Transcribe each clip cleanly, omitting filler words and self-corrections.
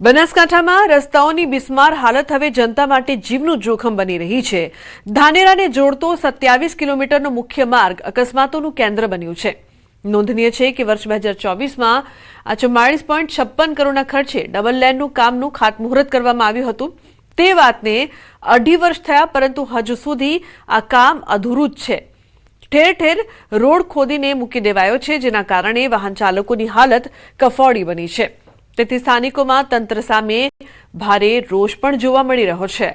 બનાસકાંઠામાં રસ્તાઓની બિસ્માર હાલત હવે જનતા માટે જીવનું જોખમ બની રહી છે। ધાનેરાને જોડતો 27 કિલોમીટરનો મુખ્ય માર્ગ અકસ્માતોનું કેન્દ્ર બન્યું છે। નોંધનીય છે કે વર્ષ 2024માં આ 44.56 કરોડના ખર્ચે ડબલ લેનનું કામનું ખાતમુહૂર્ત કરવામાં આવ્યું હતું। તે વાતને 2.5 વર્ષ થયા, પરંતુ હજુ સુધી આ કામ અધૂરું જ છે। ઠેર ઠેર રોડ ખોદીને મૂકી દેવાયો છે, જેના કારણે વાહન ચાલકોની હાલત કફોડી બની છે। તેથી સ્થાનિકોમાં તંત્ર સામે ભારે રોષ પણ જોવા મળી રહ્યો છે।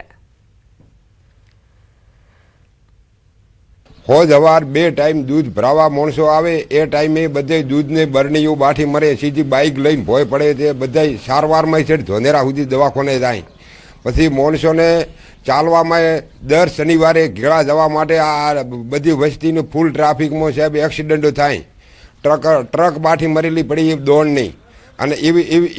હોજ હવાર 2 ટાઈમ દૂધ ભરાવા માણસો આવે, એ ટાઈમે બધે દૂધને બરણીઓ બાઠી મરે, સીધી બાઇક લઈને ભોય પડે છે। બધા સારવારમાં છે, ધોનેરા સુધી દવાખાને જાય। પછી માણસોને ચાલવામાં દર શનિવારે ઘેડા જવા માટે આ બધી વસ્તીનું ફૂલ ટ્રાફિકમાં સાહેબ એક્સિડન્ટો થાય। ટ્રક બાઠી મરેલી પડી, એ દોડ નહીં, અને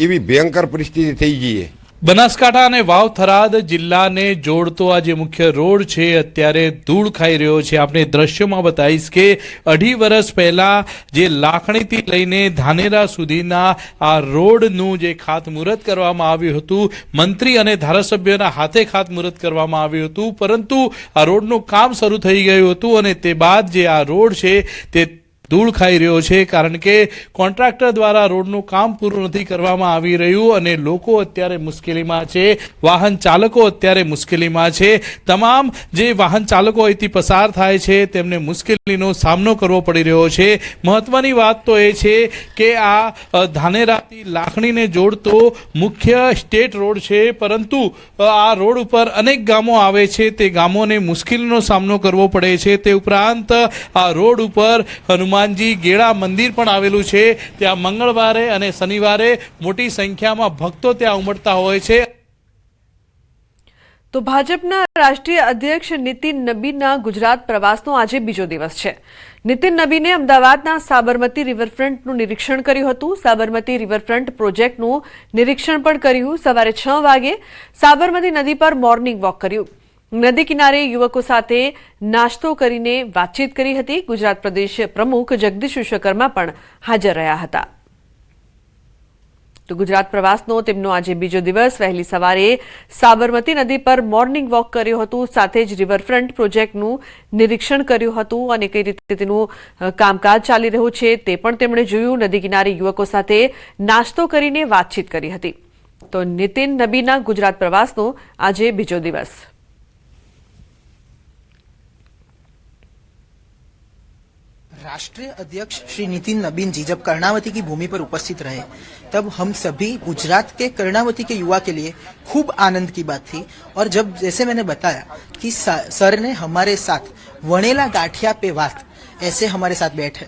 એવી ભયંકર પરિસ્થિતિ થઈ ગઈ છે। બનાસકાંઠા અને વાવ થરાદ જિલ્લાને જોડતો આ જે મુખ્ય રોડ છે અત્યારે ધૂળ ખાઈ રહ્યો છે। આપણે દ્રશ્યોમાં બતાવીશ કે 2.5 વર્ષ પહેલા જે લાખણીથી લઈને ધાનેરા સુધીના આ રોડનું જે ખાતમુહૂર્ત કરવામાં આવ્યું હતું, મંત્રી અને ધારાસભ્યોના હાથે ખાતમુહૂર્ત કરવામાં આવ્યું હતું, પરંતુ આ રોડનું કામ શરૂ થઈ ગયું હતું અને તે બાદ જે આ રોડ છે તે ધૂળ ખાઈ રહ્યો છે, કારણ કે કોન્ટ્રાક્ટર દ્વારા રોડનું કામ પૂરું નથી કરવામાં આવી રહ્યું અને લોકો અત્યારે મુશ્કેલીમાં છે। વાહન ચાલકો અત્યારે મુશ્કેલીમાં છે। તમામ જે વાહન ચાલકો અહીંથી પસાર થાય છે તેમને મુશ્કેલીનો સામનો કરવો પડી રહ્યો છે। મહત્વની વાત તો એ છે કે આ ધાનેરાથી લાખણીને જોડતો મુખ્ય સ્ટેટ રોડ છે, પરંતુ આ રોડ ઉપર અનેક ગામો આવે છે, તે ગામોને મુશ્કેલીનો સામનો કરવો પડે છે। તે ઉપરાંત આ રોડ ઉપર હનુમાનજી ગેળા મંદિર પણ આવેલું છે। ત્યાં મંગળવારે અને શનિવારે મોટી સંખ્યામાં ભક્તો ત્યાં ઉમટતા હોય છે। તો ભાજપના રાષ્ટ્રીય અધ્યક્ષ નીતિન નબીનના ગુજરાત પ્રવાસનો આજે બીજો દિવસ છે। નીતિન નબીને અમદાવાદના સાબરમતી રિવરફ્રન્ટનું નિરીક્ષણ કર્યું હતું। સાબરમતી રિવરફ્રન્ટ પ્રોજેક્ટનું નિરીક્ષણ પણ કર્યું। સવારે 6 વાગે સાબરમતી નદી પર મોર્નિંગ વોક કર્યું। નદી કિનારે યુવકો સાથે નાસ્તો કરીને વાતચીત કરી હતી। ગુજરાત પ્રદેશ પ્રમુખ જગદીશ વિશ્વકર્મા પણ હાજર રહ્યા હતા। તો ગુજરાત પ્રવાસનો તેમનો આજે બીજો દિવસ। વહેલી સવારે સાબરમતી નદી પર મોર્નિંગ વોક કર્યું હતું, સાથે જ રિવરફ્રન્ટ પ્રોજેક્ટનું નિરીક્ષણ કર્યું હતું અને કઈ રીતે તેનું કામકાજ ચાલી રહ્યું છે તે પણ તેમણે જોયું। નદી કિનારે યુવકો સાથે નાસ્તો કરીને વાતચીત કરી હતી। તો નીતિન નબીના ગુજરાત પ્રવાસનો આજે બીજો દિવસ। राष्ट्रीय अध्यक्ष श्री नितिन नबीन जी जब कर्णावती की भूमि पर उपस्थित रहे, तब हम सभी गुजरात के कर्णावती के युवा के लिए खूब आनंद की बात थी। और जब जैसे मैंने बताया कि सर ने हमारे साथ वणेला गाठिया पे बात ऐसे हमारे साथ बैठे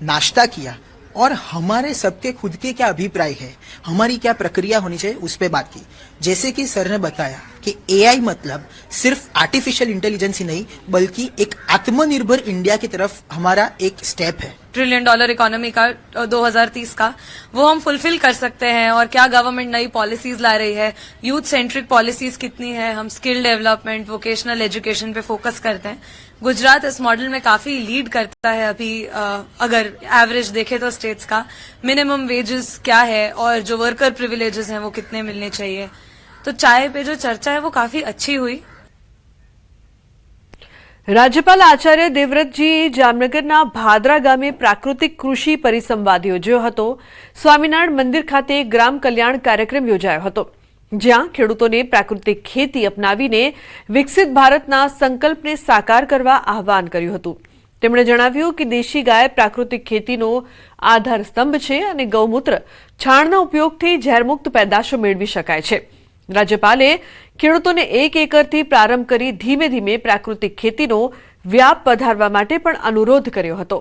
नाश्ता किया और हमारे सबके खुद के क्या अभिप्राय है, हमारी क्या प्रक्रिया होनी चाहिए, उस पे बात की। जैसे कि सर ने बताया कि एआई मतलब सिर्फ आर्टिफिशियल इंटेलिजेंस ही नहीं, बल्कि एक आत्मनिर्भर इंडिया की तरफ हमारा एक स्टेप है। $1 ट्रिलियन इकोनॉमी का 2030 का वो हम फुलफिल कर सकते हैं, और क्या गवर्नमेंट नई पॉलिसीज ला रही है, यूथ सेंट्रिक पॉलिसीज कितनी है, हम स्किल डेवलपमेंट वोकेशनल एजुकेशन पे फोकस करते हैं। गुजरात इस मॉडल में काफी लीड करता है। अभी अगर एवरेज देखें तो स्टेट्स का मिनिमम वेजेस क्या है और जो वर्कर प्रिविलेजेस हैं वो कितने मिलने चाहिए। तो चाय पे जो चर्चा है वो काफी अच्छी हुई। રાજ્યપાલ આચાર્ય દેવવ્રતજીએ જામનગરના ભાદરા ગામે પ્રાકૃતિક કૃષિ પરિસંવાદ યોજ્યો હતો। સ્વામિનારાયણ મંદિર ખાતે ગ્રામ કલ્યાણ કાર્યક્રમ યોજાયો હતો, જ્યાં ખેડૂતોને પ્રાકૃતિક ખેતી અપનાવીને વિકસિત ભારતના સંકલ્પને સાકાર કરવા આહવાન કર્યું હતું। તેમણે જણાવ્યું કે દેશી ગાય પ્રાકૃતિક ખેતીનો આધાર સ્તંભ છે અને ગૌમૂત્ર છાણના ઉપયોગથી ઝેરમુક્ત પેદાશો મેળવી શકાય છે। રાજ્યપાલે ખેડૂતોને 1 એકરથી પ્રારંભ કરી ધીમે ધીમે પ્રાકૃતિક ખેતીનો વ્યાપ વધારવા માટે પણ અનુરોધ કર્યો હતો।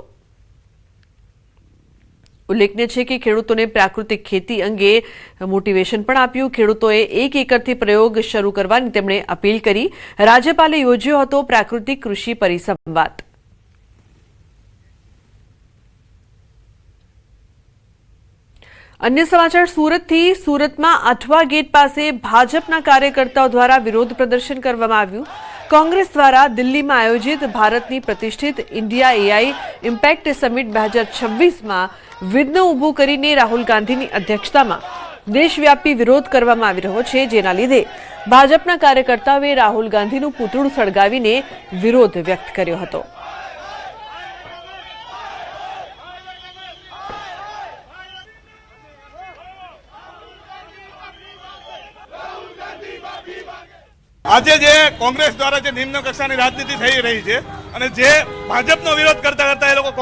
ઉલ્લેખનીય છે કે ખેડૂતોને પ્રાકૃતિક ખેતી અંગે મોટિવેશન પણ આપ્યું। ખેડૂતોએ 1 એકરથી પ્રયોગ શરૂ કરવાની તેમણે અપીલ કરી। રાજ્યપાલે યોજ્યો હતો પ્રાકૃતિક કૃષિ પરિસંવાદ। अन्य समाचार सूरतथी। सूरतમાં આઠવા ગેટ પાસે ભાજપના કાર્યકર્તાઓ દ્વારા વિરોધ પ્રદર્શન કરવામાં આવ્યું। કોંગ્રેસ દ્વારા દિલ્હીમાં આયોજિત ભારતની પ્રતિષ્ઠિત ઇન્ડિયા એઆઈ ઇમ્પેક્ટ સમિટ 2026માં વિઘ્ન ઊભું કરીને રાહુલ ગાંધીની અધ્યક્ષતામાં દેશવ્યાપી વિરોધ કરવામાં આવી રહ્યો છે, જેના લીધે ભાજપના કાર્યકર્તાઓએ રાહુલ ગાંધીનું પૂતળું સળગાવીને વિરોધ વ્યક્ત કર્યો હતો. આજે જે કોંગ્રેસ દ્વારા જે નિમ્ન કક્ષાની રાજનીતિ થઈ રહી છે અને જે ભાજપનો વિરોધ કરતા કરતા એ લોકો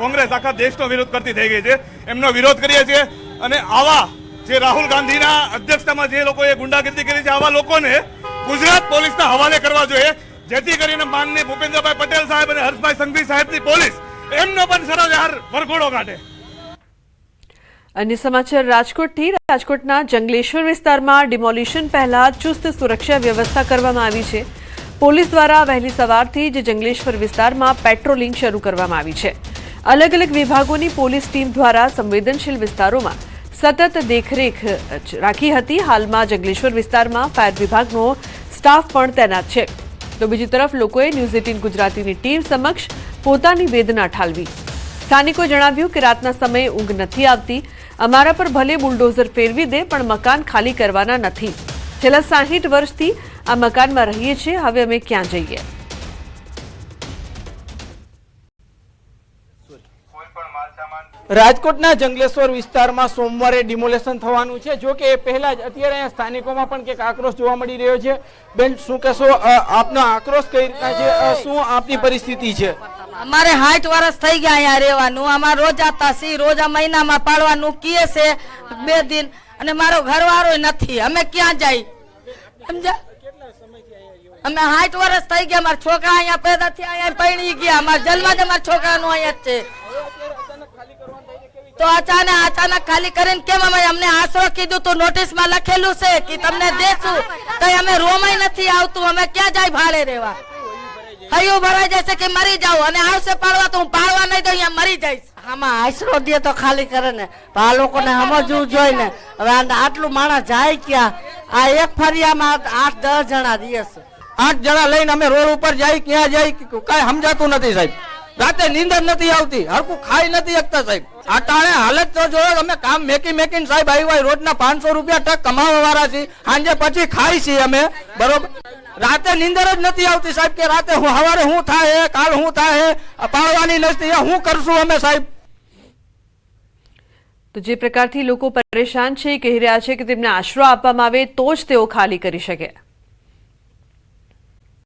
કોંગ્રેસ આખા દેશનો વિરોધ કરતી થઈ ગઈ છે, એમનો વિરોધ કરીએ છીએ. અને આવા જે રાહુલ ગાંધીના અધ્યક્ષતામાં જે લોકોએ ગુંડાગીરી કરી છે, આવા લોકોને ગુજરાત પોલીસના હવાલે કરવા જોઈએ, જેથી કરીને માનનીય ભૂપેન્દ્રભાઈ પટેલ સાહેબ અને હર્ષભાઈ સંઘવી સાહેબની પોલીસ એમનો પણ સરોજાર વરઘોડો કાઢે. અન્ય સમાચાર રાજકોટથી. રાજકોટના જંગલેશ્વર વિસ્તારમાં ડિમોલિશન પહેલા ચુસ્ત સુરક્ષા વ્યવસ્થા કરવામાં આવી છે. પોલીસ દ્વારા વહેલી સવારથી જ જંગલેશ્વર વિસ્તારમાં પેટ્રોલિંગ શરૂ કરવામાં આવી છે. અલગ અલગ વિભાગોની પોલીસ ટીમ દ્વારા સંવેદનશીલ વિસ્તારોમાં સતત દેખરેખ રાખી હતી. હાલમાં જંગલેશ્વર વિસ્તારમાં ફાયર વિભાગનો સ્ટાફ પણ તૈનાત છે. તો બીજી તરફ લોકોએ ન્યૂઝ 18 ગુજરાતીની ટીમ સમક્ષ પોતાની વેદના ઠાલવી. સ્થાનિકોએ જણાવ્યું કે રાતના સમયે ઊંઘ નથી આવતી. અમારા પર ભલે બુલડોઝર ફેરવી દે પણ મકાન ખાલી કરવાના નથી. છેલ્લા 60 વર્ષથી આ મકાનમાં રહીએ છીએ, હવે અમે ક્યાં જઈએ? રાજકોટના જંગલેશ્વર વિસ્તારમાં સોમવારે ડિમોલેશન થવાનું છે. જો કે એ પહેલા જ અત્યારે અહીંયા સ્થાનિકોમાં પણ કંઈક આક્રોશ જોવા મળી રહ્યો છે. બેન, શું કહેશો? આપનો આક્રોશ કઈ રીતના છે? શું આપની પરિસ્થિતિ છે? અમારે 60 વર્ષ થઈ ગયા અહીંયા રહેવાનું. અમારે રોજ આતા સી, રોજ આ મહિનામાં પાડવાનું કીએ છે 2 દિન, અને મારો ઘરવાળો નથી. અમે ક્યાં જાય? સમજ્યા? અમે 60 વર્ષ થઈ ગયા. મારા છોકરા અહીંયા પેદા થયા, અહીંયા પરણી ગયા. અમારા જન્મ જ અમારા છોકરાનું અહીંયા જ છે. તો અચાનક ખાલી કરીને કેમ? અમે અમને આશરો કીધું તો નોટિસમાં લખેલું છે કે તમને દેશું, તો અમે રોમાય નથી આવતું. અમે ક્યાં જાય ભાડે રહેવા? હૈયું ભરાઈ જશે કે મરી જાવ, અને આવશે પાડવા તો હું પાડવા નહીં તો અહીંયા મરી જઈશ. આમાં આશરો દે તો ખાલી કરે ને, આ લોકોને સમજવું જોઈએ ને. હવે આટલું માણસ જાય ક્યાં? આ એક ફરિયામાં 8-10 જણા રહે છે. 8 જણા લઈને અમે રોડ ઉપર જાય, ક્યાં જાય કઈ સમજાતું નથી સાહેબ. રાતે નીંદર નથી આવતી, હરકું ખાઈ નથી શકતા સાહેબ. આટાણે હાલત તો જોયો. અમે કામ મેકીને સાહેબ આવ્યા, રોજના 500 રૂપિયા ટક કમાવા વાળા છીએ. સાંજે પછી ખાઈ છીએ અમે, બરોબર. રાતે નીંદર જ નથી આવતી સાહેબ, કે રાતે સવારે શું થાય, કાલ શું થાય, પાડવાની નથી, શું કરશું અમે સાહેબ? તો જે પ્રકારથી લોકો પરેશાન છે, કહી રહ્યા છે કે તેમને આશરો આપવામાં આવે તો જ તેઓ ખાલી કરી શકે.